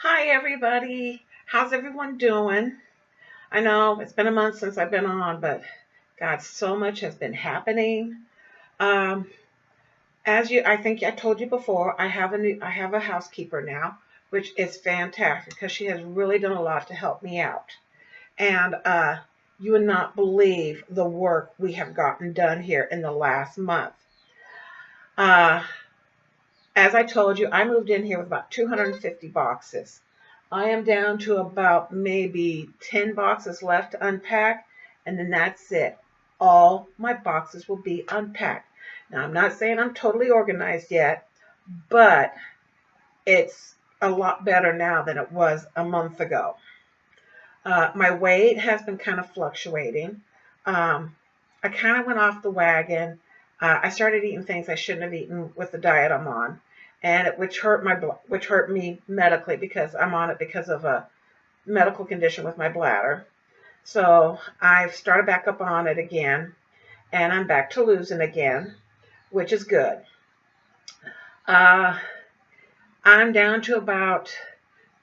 Hi, everybody. How's everyone doing? I know it's been a month since I've been on, but God, so much has been happening. Um, I think I told you before, I have a housekeeper now, which is fantastic because she has really done a lot to help me out. And you would not believe the work we have gotten done here in the last month. Uh, as I told you, I moved in here with about 250 boxes. I am down to about maybe 10 boxes left to unpack, and then that's it. All my boxes will be unpacked. Now, I'm not saying I'm totally organized yet, but it's a lot better now than it was a month ago. My weight has been kind of fluctuating. Um, I kind of went off the wagon. I started eating things I shouldn't have eaten with the diet I'm on, which hurt me medically because I'm on it because of a medical condition with my bladder. So I've started back up on it again, and I'm back to losing again, which is good. Uh, I'm down to about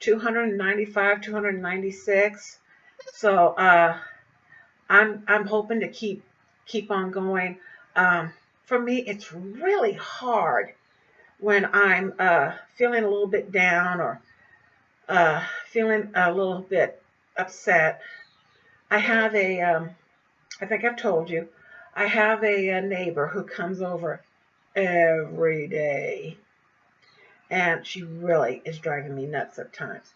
295, 296. So I'm hoping to keep on going. For me, it's really hard when I'm feeling a little bit down or feeling a little bit upset. I have I think I've told you, I have a neighbor who comes over every day, and she really is driving me nuts at times.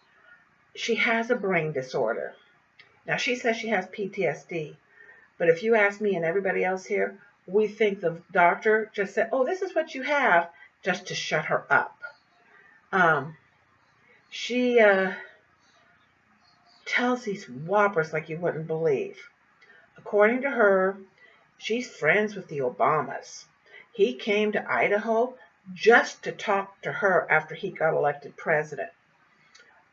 She has a brain disorder. Now, she says she has PTSD, but if you ask me and everybody else here, we think the doctor just said, "Oh, this is what you have," just to shut her up. Um, she tells these whoppers like you wouldn't believe. According to her, she's friends with the Obamas. He came to Idaho just to talk to her after he got elected president.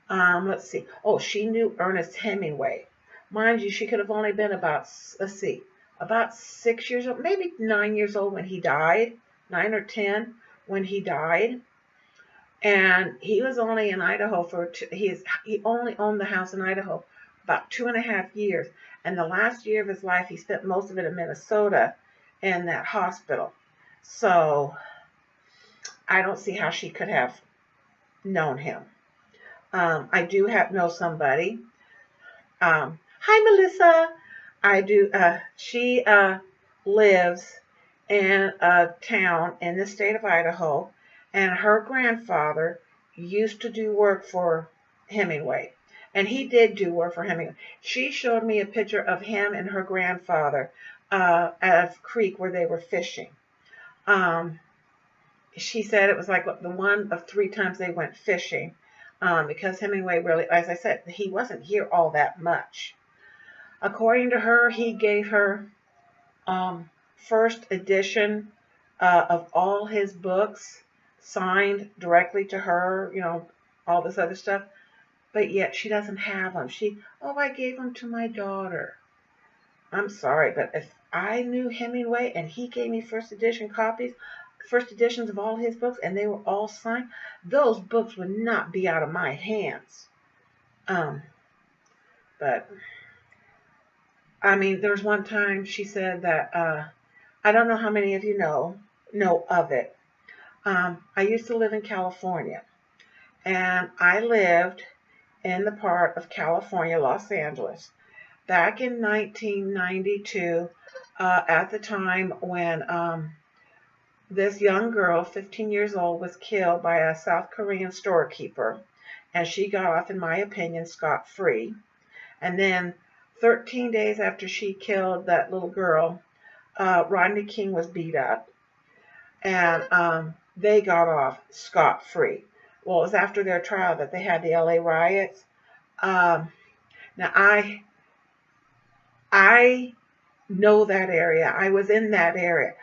Let's see. Oh, she knew Ernest Hemingway. Mind you, she could have only been let's see, about 6 years old, maybe 9 years old when he died, 9 or 10 when he died. And he was only in Idaho he only owned the house in Idaho about 2.5 years. And the last year of his life, he spent most of it in Minnesota in that hospital. So I don't see how she could have known him. I do know somebody. Hi, Melissa. I do. She lives in a town in the state of Idaho, and her grandfather used to do work for Hemingway. And he did do work for Hemingway. She showed me a picture of him and her grandfather at a creek where they were fishing. Um, she said it was like the one of 3 times they went fishing because Hemingway really, as I said, he wasn't here all that much. According to her, he gave her first edition of all his books signed directly to her, all this other stuff. But yet she doesn't have them. I gave them to my daughter. I'm sorry, but if I knew Hemingway and he gave me first editions of all his books, and they were all signed, those books would not be out of my hands. But I mean, there was one time she said that I don't know how many of you know of it. I used to live in California, and I lived in the part of California, Los Angeles, back in 1992, at the time when this young girl, 15 years old, was killed by a South Korean storekeeper, and she got off, in my opinion, scot-free. And then 13 days after she killed that little girl, Rodney King was beat up, and they got off scot-free. Well, it was after their trial that they had the LA riots. Now, I know that area. I was in that area.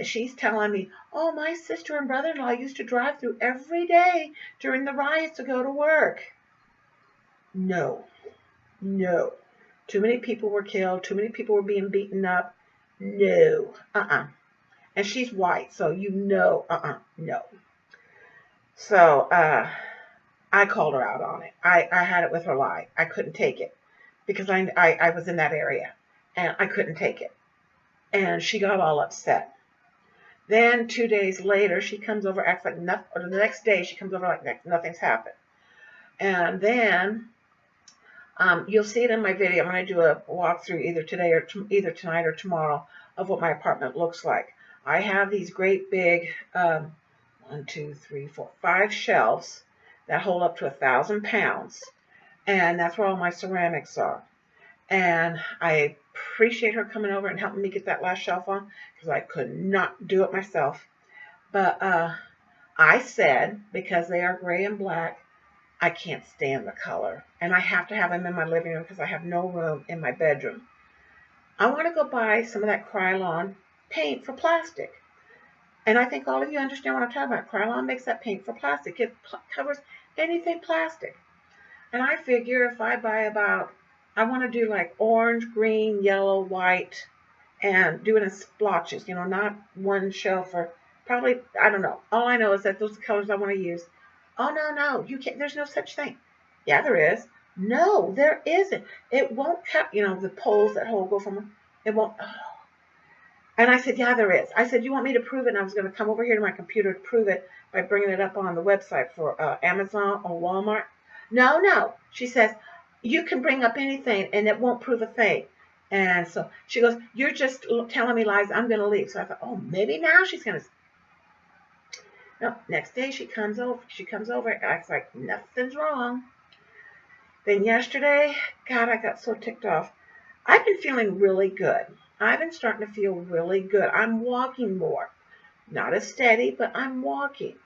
She's telling me, oh, my sister and brother-in-law used to drive through every day during the riots to go to work. No. Too many people were killed. Too many people were being beaten up. No. And she's white, so no. So, I called her out on it. I had it with her lie. I couldn't take it because I was in that area and I couldn't take it. And she got all upset. Then 2 days later, she comes over, acts like nothing, or the next day she comes over like nothing's happened. And then you'll see it in my video. I'm going to do a walkthrough either today or either tonight or tomorrow of what my apartment looks like. I have these great big 1, 2, 3, 4, 5 shelves that hold up to 1,000 pounds, and that's where all my ceramics are. And I appreciate her coming over and helping me get that last shelf on because I could not do it myself. But I said, because they are gray and black, I can't stand the color. And I have to have them in my living room because I have no room in my bedroom. I want to go buy some of that Krylon paint for plastic. And I think all of you understand what I'm talking about. Krylon makes that paint for plastic. It covers anything plastic. And I figure if I buy about, I want to do like orange, green, yellow, white, and do it in splotches, you know, not one shelf or probably, I don't know. All I know is that those are the colors I want to use. Oh, no, you can't, there's no such thing. Yeah, there is. No, there isn't. It won't cut, you know, the poles that go from, it won't, oh. And I said, yeah, there is. I said, you want me to prove it? And I was going to come over here to my computer to prove it by bringing it up on the website for Amazon or Walmart. No. She says, you can bring up anything and it won't prove a thing. And so she goes, you're just telling me lies. I'm going to leave. So I thought, oh, maybe now she's going to. No, next day she comes over, acts like nothing's wrong. Then yesterday, God, I got so ticked off. I've been feeling really good. I've been starting to feel really good. I'm walking more. Not as steady, but I'm walking.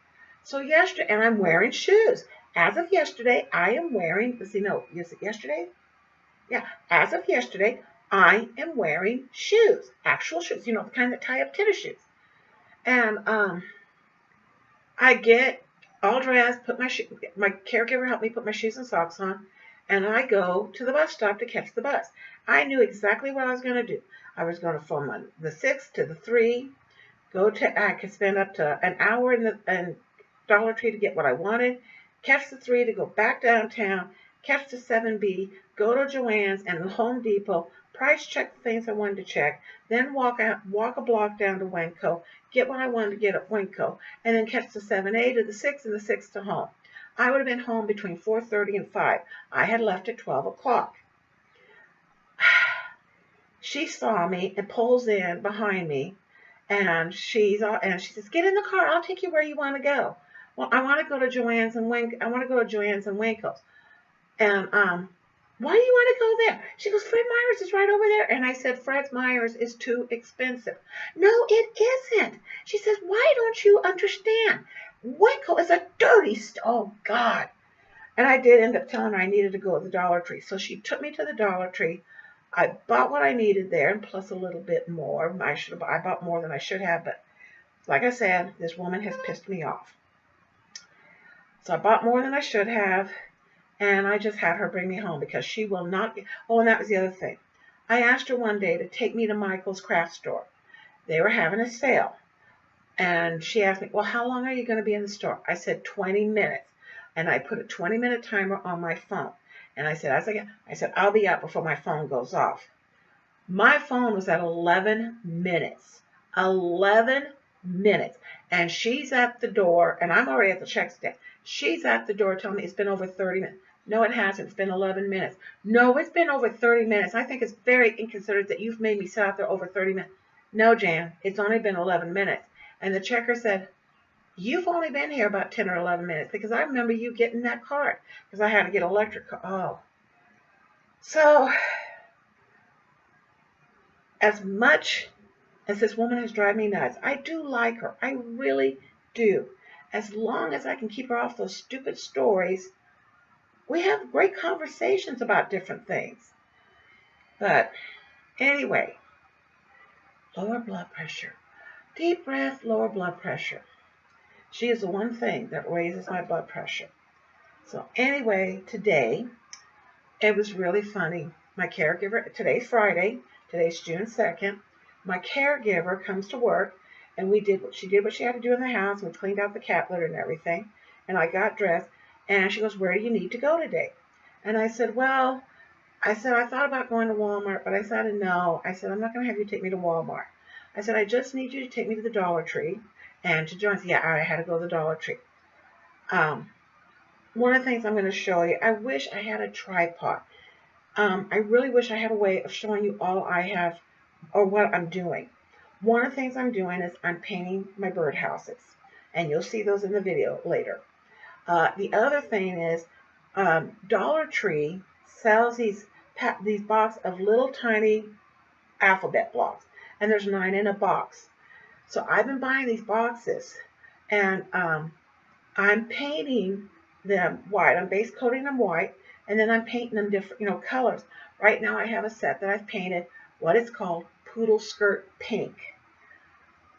So yesterday, and I'm wearing shoes. As of yesterday, I am wearing, is it yesterday? Yeah, as of yesterday, I am wearing shoes. Actual shoes, you know, the kind that tie up tennis shoes. And I get all dressed, my caregiver helped me put my shoes and socks on, and I go to the bus stop to catch the bus. I knew exactly what I was going to do. I was going to from the 6 to the 3, I could spend up to an hour in Dollar Tree to get what I wanted, catch the 3 to go back downtown, catch the 7B, go to Joann's and Home Depot, price check the things I wanted to check, then walk a block down to Wenco, get what I wanted to get at Wenco, and then catch the 7A to the 6 and the 6 to home. I would have been home between 4:30 and 5. I had left at 12 o'clock. She saw me and pulls in behind me, and she says, "Get in the car. I'll take you where you want to go." Well, I want to go to Joann's and Wenco's. And why do you want to go there? She goes, Fred Meyer's is right over there. And I said, Fred Meyer's is too expensive. No, it isn't. She says, why don't you understand? Wenco is a dirty oh God. And I did end up telling her I needed to go to the Dollar Tree. So she took me to the Dollar Tree. I bought what I needed there, and plus a little bit more. I bought more than I should have, but like I said, this woman has pissed me off. So I bought more than I should have, and I just had her bring me home because she will not. Oh, and that was the other thing. I asked her one day to take me to Michael's craft store. They were having a sale, and she asked me, well, how long are you going to be in the store? I said 20 minutes, and I put a 20-minute timer on my phone. And I said, I'll be out before my phone goes off. My phone was at 11 minutes. 11 minutes. And she's at the door, and I'm already at the check stand. She's at the door telling me it's been over 30 minutes. No, it hasn't. It's been 11 minutes. No, it's been over 30 minutes. I think it's very inconsiderate that you've made me sit out there over 30 minutes. No, Jan, it's only been 11 minutes. And the checker said, you've only been here about 10 or 11 minutes because I remember you getting that card because I had to get electric car. Oh. So, as much as this woman has driven me nuts, I do like her. I really do. As long as I can keep her off those stupid stories, we have great conversations about different things. But anyway, lower blood pressure. Deep breath, lower blood pressure. She is the one thing that raises my blood pressure. So anyway, today, it was really funny. My caregiver, today's Friday, today's June 2nd, my caregiver comes to work, and she did what she had to do in the house. We cleaned out the cat litter and everything, and I got dressed, And she goes, where do you need to go today? And I said, well, I said, I thought about going to Walmart, but I said, no. I said, I'm not going to have you take me to Walmart. I said, I just need you to take me to the Dollar Tree and to join. Yeah, I had to go to the Dollar Tree. One of the things I'm going to show you, I wish I had a tripod. I really wish I had a way of showing you all I have or what I'm doing. One of the things I'm doing is I'm painting my birdhouses, and you'll see those in the video later. The other thing is Dollar Tree sells these boxes of little tiny alphabet blocks, and there's 9 in a box. So I've been buying these boxes, and I'm painting them white. I'm base coating them white, and then I'm painting them different, colors. Right now I have a set that I've painted what is called Poodle Skirt Pink.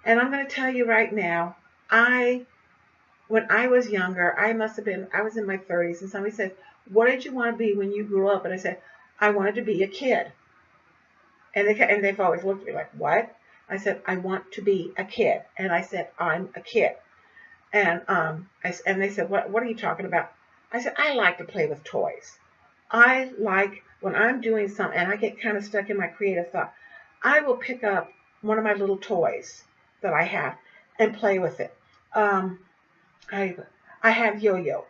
And I'm going to tell you right now, when I was younger, I was in my 30s, and somebody said, what did you want to be when you grew up? And I said, I wanted to be a kid. And they've always looked at me like, what? I said, I want to be a kid. And I said, I'm a kid. And they said, what are you talking about? I said, I like to play with toys. I like when I'm doing something and I get kind of stuck in my creative thought, I will pick up one of my little toys that I have and play with it. I have yo-yo.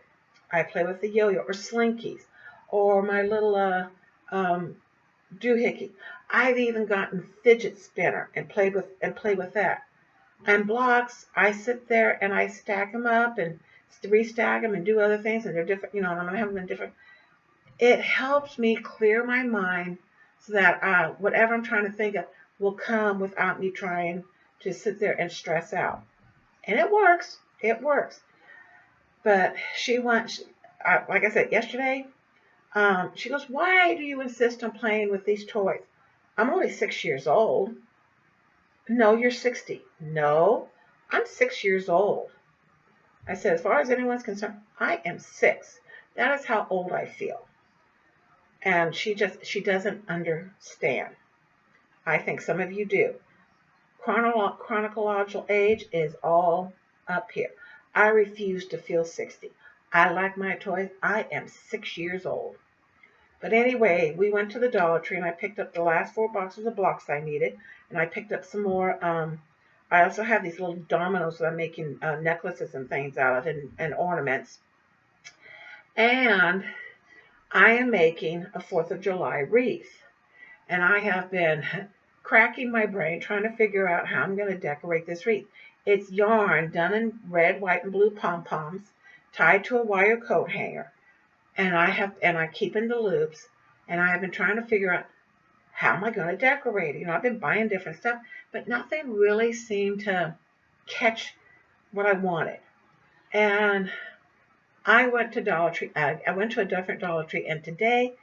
I play with the yo-yo or slinkies or my little doohickey. I've even gotten fidget spinner and played with that. And blocks, I sit there and I stack them up and restack them and do other things, and they're different, and I'm going to have them in different. It helps me clear my mind so that whatever I'm trying to think of will come without me trying to sit there and stress out. And it works. It works. But like I said yesterday, she goes, why do you insist on playing with these toys? I'm only 6 years old. No, you're 60. No, I'm 6 years old. I said, as far as anyone's concerned, I am 6. That is how old I feel. And she doesn't understand. I think some of you do. Chronological age is all up here. I refuse to feel 60. I like my toys. I am 6 years old. But anyway, we went to the Dollar Tree, and I picked up the last 4 boxes of blocks I needed, and I picked up some more. I also have these little dominoes that I'm making necklaces and things out of, and ornaments. And I am making a 4th of July wreath. And I have been cracking my brain trying to figure out how I'm going to decorate this wreath. It's yarn done in red, white, and blue pom-poms, tied to a wire coat hanger. And I keep in the loops, and I have been trying to figure out how am I going to decorate it. I've been buying different stuff, but nothing really seemed to catch what I wanted. And I went to Dollar Tree. I went to a different Dollar Tree, and today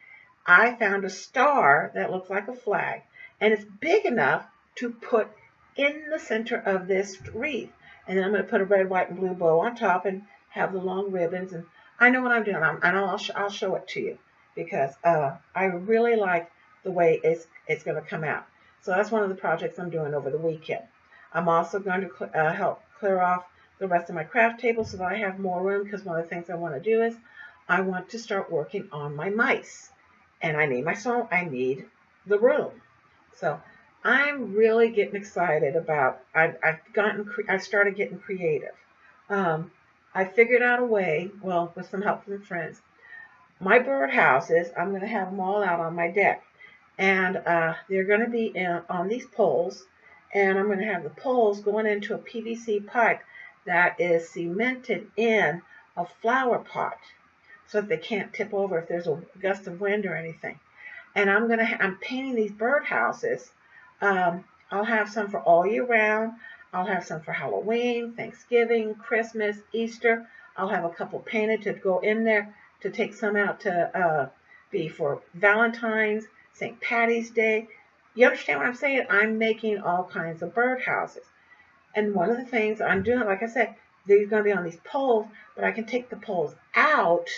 I found a star that looks like a flag, and it's big enough to put in the center of this wreath. And then I'm going to put a red, white, and blue bow on top and have the long ribbons. And I know what I'm doing. I'll show it to you because I really like the way it's going to come out. So that's one of the projects I'm doing over the weekend. I'm also going to help clear off the rest of my craft table so that I have more room, because one of the things I want to do is I want to start working on my mice. And I need the room. So I'm really getting excited about, I've started getting creative. I figured out a way, well, with some help from friends. My birdhouses, I'm going to have them all out on my deck. And they're going to be on these poles. And I'm going to have the poles going into a PVC pipe that is cemented in a flower pot so that they can't tip over if there's a gust of wind or anything. And I'm painting these birdhouses. I'll have some for all year round. I'll have some for Halloween, Thanksgiving, Christmas, Easter. I'll have a couple painted to go in there, to take some out to be for Valentine's, St. Patty's Day. You understand what I'm saying? I'm making all kinds of birdhouses. And one of the things I'm doing, like I said, they're going to be on these poles, but I can take the poles out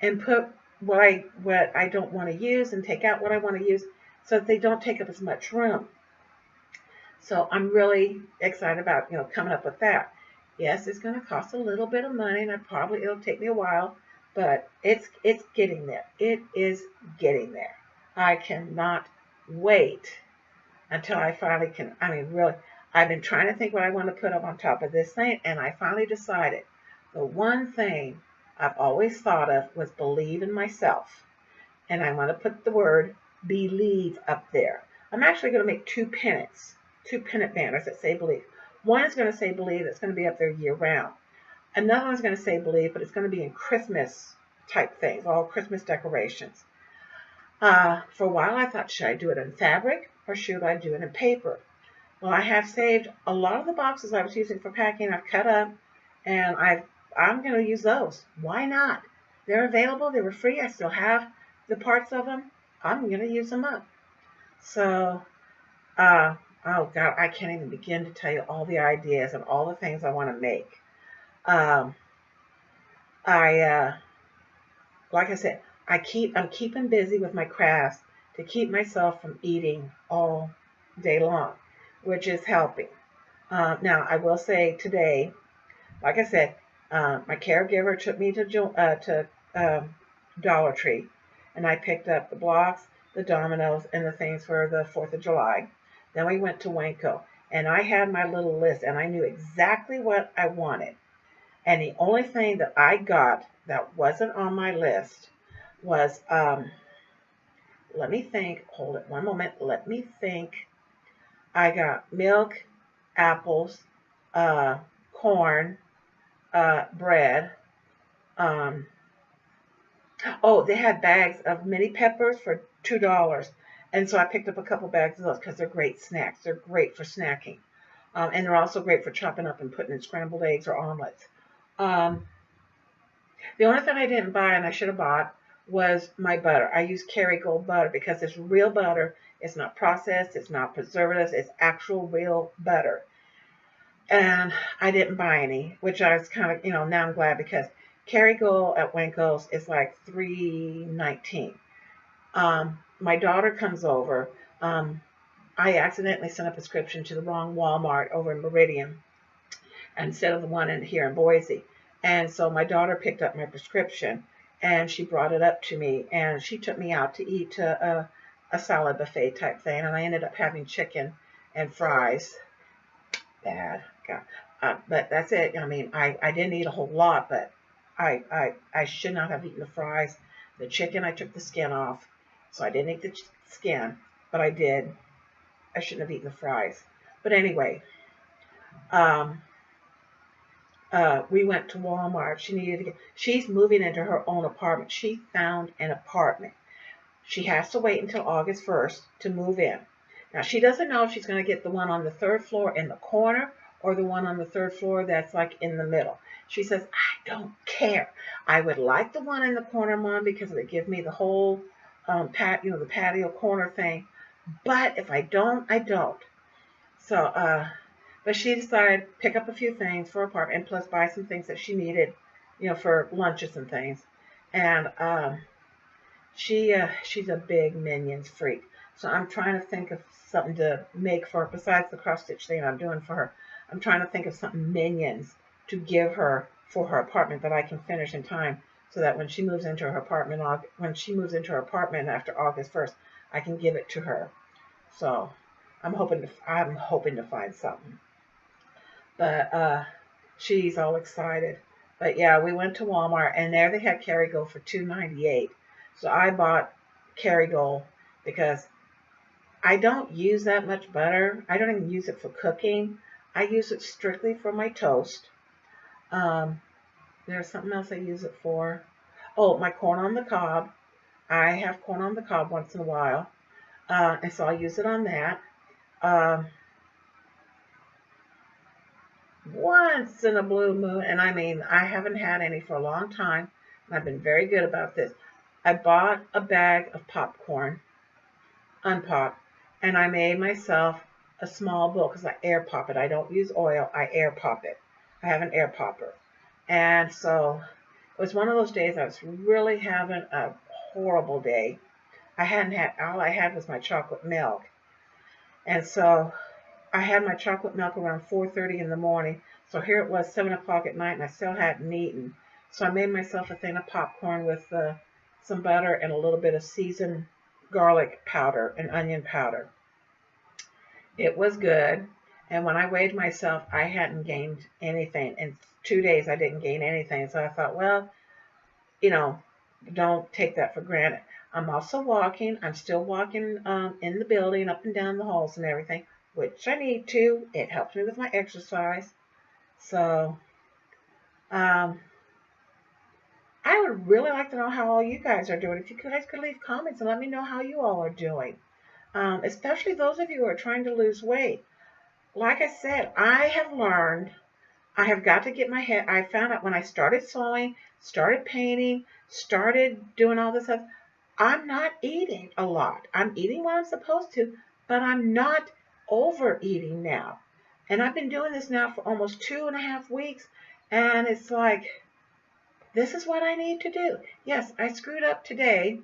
and put what I don't want to use and take out what I want to use so that they don't take up as much room. So I'm really excited about, coming up with that. Yes, it's going to cost a little bit of money, and it'll take me a while but it's getting there. It is getting there. I cannot wait until I finally can. I mean, really, I've been trying to think what I want to put up on top of this thing, and I finally decided the one thing I've always thought of was believe in myself. And I want to put the word believe up there. I'm actually going to make two pennant banners that say believe. One is going to say believe, that's going to be up there year round. Another one's going to say believe, but it's going to be in Christmas type things, all Christmas decorations. For a while I thought, should I do it in fabric or should I do it in paper? Well, I have saved a lot of the boxes I was using for packing. I've cut up, and I'm going to use those. Why not? They're available. They were free. I still have the parts of them. I'm going to use them up. So, oh God, I can't even begin to tell you all the ideas and all the things I want to make. Um, I like I said, I'm keeping busy with my crafts to keep myself from eating all day long, which is helping. Now, I will say today, like I said, my caregiver took me to Dollar Tree, and I picked up the blocks, the dominoes, and the things for the 4th of July. Then we went to Wanko, and I had my little list, and I knew exactly what I wanted. And the only thing that I got that wasn't on my list was, let me think, hold it one moment, let me think. I got milk, apples, corn, bread. Oh, they had bags of mini peppers for $2. And so I picked up a couple bags of those because they're great snacks. They're great for snacking. And they're also great for chopping up and putting in scrambled eggs or omelets. The only thing I didn't buy, and I should have bought, was my butter. I use Kerrygold butter because it's real butter. It's not processed. It's not preservatives. It's actual real butter. And I didn't buy any, which I was kind of, now I'm glad because Kerrygold at Wanko's is like $3.19. My daughter comes over. I accidentally sent a prescription to the wrong Walmart over in Meridian instead of the one here in Boise. And so my daughter picked up my prescription and she brought it up to me and she took me out to eat a salad buffet type thing. And I ended up having chicken and fries. Bad. God. But that's it. I mean, I didn't eat a whole lot, but I should not have eaten the fries. The chicken, I took the skin off. So I didn't eat the skin, but I did. I shouldn't have eaten the fries. But anyway, we went to Walmart. She's moving into her own apartment. She found an apartment. She has to wait until August 1st to move in. Now, she doesn't know if she's going to get the one on the 3rd floor in the corner or the one on the 3rd floor that's like in the middle. She says, I don't care. I would like the one in the corner, Mom, because it would give me the whole the patio corner thing. But if I don't, I don't. So, but she decided to pick up a few things for her apartment and plus buy some things that she needed, for lunches and things. And she's a big Minions freak. So I'm trying to think of something to make for her besides the cross stitch thing I'm doing for her. I'm trying to think of something Minions to give her for her apartment that I can finish in time, so that when she moves into her apartment, after August 1st, I can give it to her. So I'm hoping to find something. But she's all excited. But yeah, we went to Walmart and there they had Kerrygold for $2.98. So I bought Kerrygold because I don't use that much butter. I don't even use it for cooking. I use it strictly for my toast. There's something else I use it for. Oh, my corn on the cob. I have corn on the cob once in a while. And so I use it on that. Once in a blue moon, and I mean, I haven't had any for a long time, and I've been very good about this. I bought a bag of popcorn, unpopped, and I made myself a small bowl because I air pop it. I don't use oil, I air pop it. I have an air popper. And so it was one of those days I was really having a horrible day. All I had was my chocolate milk. And so I had my chocolate milk around 4:30 in the morning. So here it was 7 o'clock at night and I still hadn't eaten. So I made myself a thing of popcorn with some butter and a little bit of seasoned garlic powder and onion powder. It was good. And when I weighed myself, I hadn't gained anything. In 2 days, I didn't gain anything. So I thought, well, you know, don't take that for granted. I'm also walking. I'm still walking in the building, up and down the halls and everything, which I need to. It helps me with my exercise. So um, I would really like to know how all you guys are doing. If you guys could leave comments and let me know how you all are doing, especially those of you who are trying to lose weight. Like I said, I have learned I have got to get my head. I found out when I started sewing, started painting, started doing all this stuff, I'm not eating a lot. I'm eating what I'm supposed to, but I'm not overeating now. And I've been doing this now for almost 2.5 weeks, and it's like, this is what I need to do. Yes, I screwed up today,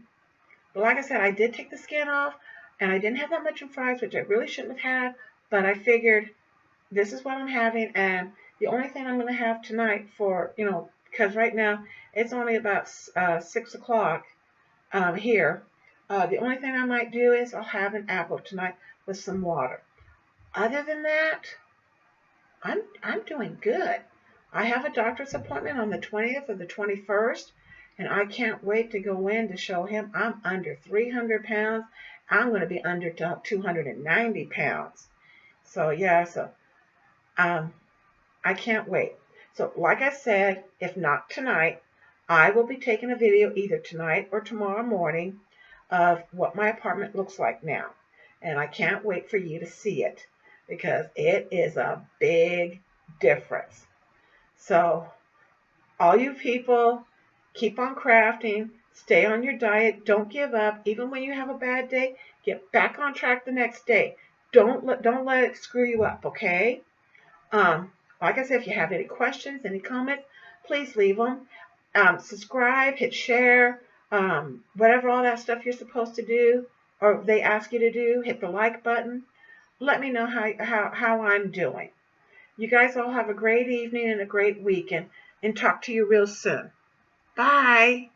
but like I said, I did take the skin off, and I didn't have that much in fries, which I really shouldn't have had, but I figured this is what I'm having, and the only thing I'm going to have tonight for, because right now it's only about 6 o'clock here. The only thing I might do is I'll have an apple tonight with some water. Other than that, I'm doing good. I have a doctor's appointment on the 20th or the 21st, and I can't wait to go in to show him I'm under 300 pounds. I'm going to be under 290 pounds. So, yeah, I can't wait. So, like I said, if not tonight, I will be taking a video either tonight or tomorrow morning of what my apartment looks like now. And I can't wait for you to see it because it is a big difference. So, all you people, keep on crafting, stay on your diet, don't give up. Even when you have a bad day, get back on track the next day. Don't let it screw you up, okay? Like I said, if you have any questions, any comments, please leave them. Subscribe, hit share, whatever all that stuff you're supposed to do, or they ask you to do, hit the like button. Let me know how I'm doing. You guys all have a great evening and a great weekend, and talk to you real soon. Bye.